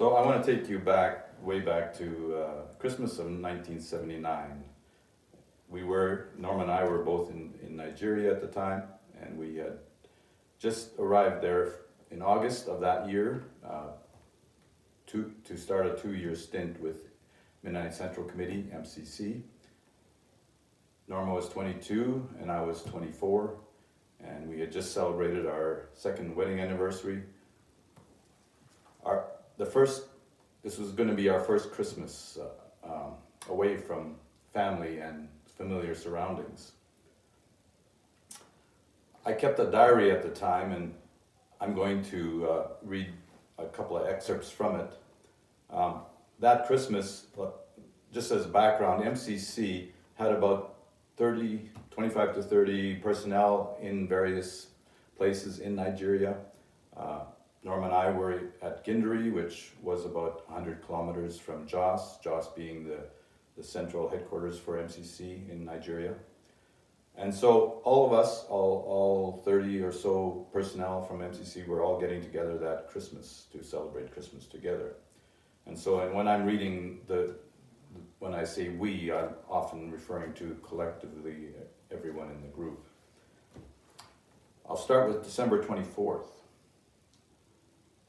So I want to take you way back to Christmas of 1979. Norma and I were both in Nigeria at the time, and we had just arrived there in August of that year to start a 2-year stint with Midnight Central Committee, MCC. Norma was 22 and I was 24, and we had just celebrated our second wedding anniversary. This was going to be our first Christmas away from family and familiar surroundings. I kept a diary at the time, and I'm going to read a couple of excerpts from it. That Christmas, just as background, MCC had about 25 to 30 personnel in various places in Nigeria. Norma and I were at Gindiri, which was about 100 kilometers from Jos being the central headquarters for MCC in Nigeria. And so all of us, all 30 or so personnel from MCC, were all getting together that Christmas to celebrate Christmas together. And when I'm reading when I say we, I'm often referring to collectively everyone in the group. I'll start with December 24th.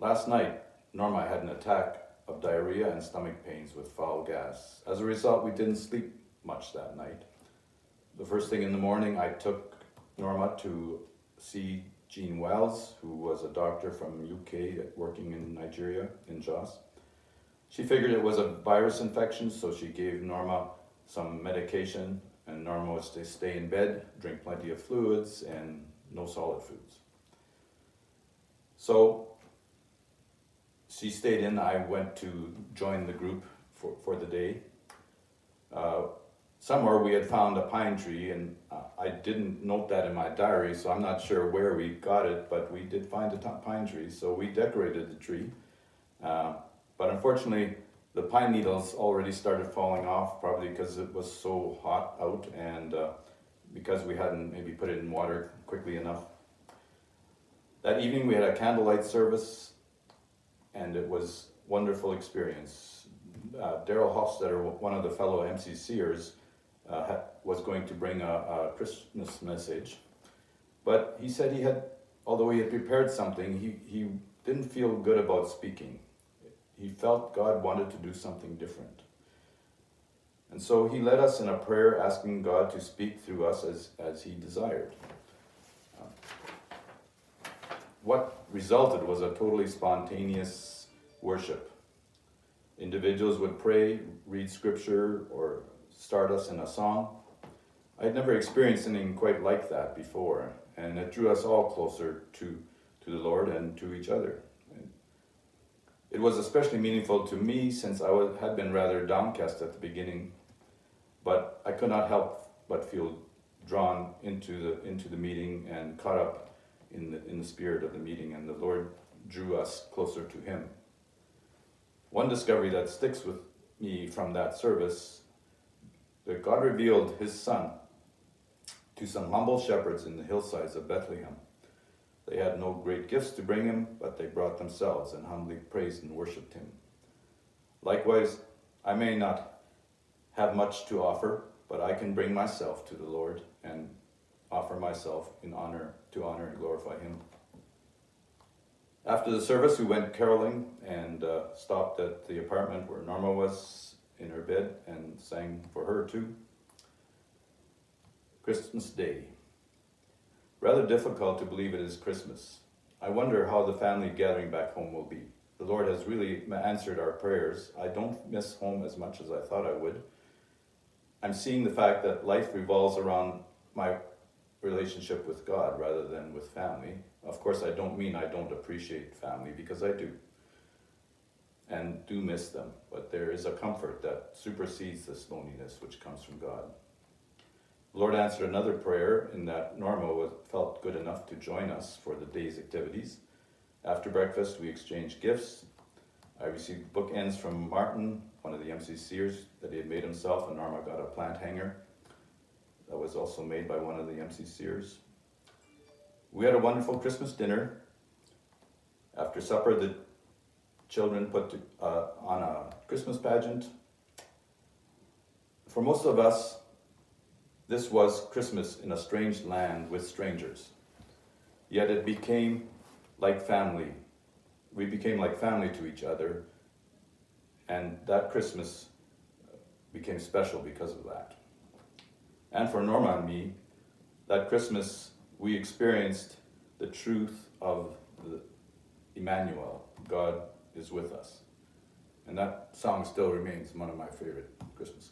Last night, Norma had an attack of diarrhea and stomach pains with foul gas. As a result, we didn't sleep much that night. The first thing in the morning, I took Norma to see Jean Wells, who was a doctor from the UK working in Nigeria, in Jos. She figured it was a virus infection, so she gave Norma some medication, and Norma was to stay in bed, drink plenty of fluids, and no solid foods. So she stayed in. I went to join the group for the day. Somewhere we had found a pine tree, and I didn't note that in my diary, so I'm not sure where we got it, but we did find a pine tree, so we decorated the tree. But unfortunately, the pine needles already started falling off, probably because it was so hot out, and because we hadn't maybe put it in water quickly enough. That evening we had a candlelight service, and it was a wonderful experience. Daryl Hofstetter, one of the fellow MCCers, was going to bring a Christmas message, but he said although he had prepared something, he didn't feel good about speaking. He felt God wanted to do something different. And so he led us in a prayer asking God to speak through us as he desired. What resulted was a totally spontaneous worship. Individuals would pray, read scripture, or start us in a song. I had never experienced anything quite like that before, and it drew us all closer to the Lord and to each other. It was especially meaningful to me since I had been rather downcast at the beginning, but I could not help but feel drawn into the meeting and caught up in the spirit of the meeting, and the Lord drew us closer to Him. One discovery that sticks with me from that service, that God revealed His Son to some humble shepherds in the hillsides of Bethlehem. They had no great gifts to bring Him, but they brought themselves and humbly praised and worshipped Him. Likewise, I may not have much to offer, but I can bring myself to the Lord and offer myself to honor and glorify Him. After the service, we went caroling and stopped at the apartment where Norma was in her bed and sang for her too. Christmas Day. Rather difficult to believe it is Christmas. I wonder how the family gathering back home will be. The Lord has really answered our prayers. I don't miss home as much as I thought I would. I'm seeing the fact that life revolves around my relationship with God rather than with family. Of course, I don't mean I don't appreciate family, because I do, and do miss them, but there is a comfort that supersedes this loneliness which comes from God. The Lord answered another prayer in that Norma felt good enough to join us for the day's activities. After breakfast, we exchanged gifts. I received bookends from Martin, one of the MCCers, that he had made himself, and Norma got a plant hanger that was also made by one of the MCCers. We had a wonderful Christmas dinner. After supper, the children put on a Christmas pageant. For most of us, this was Christmas in a strange land with strangers. Yet it became like family. We became like family to each other, and that Christmas became special because of that. And for Norma and me, that Christmas we experienced the truth of Emmanuel, God is with us. And that song still remains one of my favorite Christmas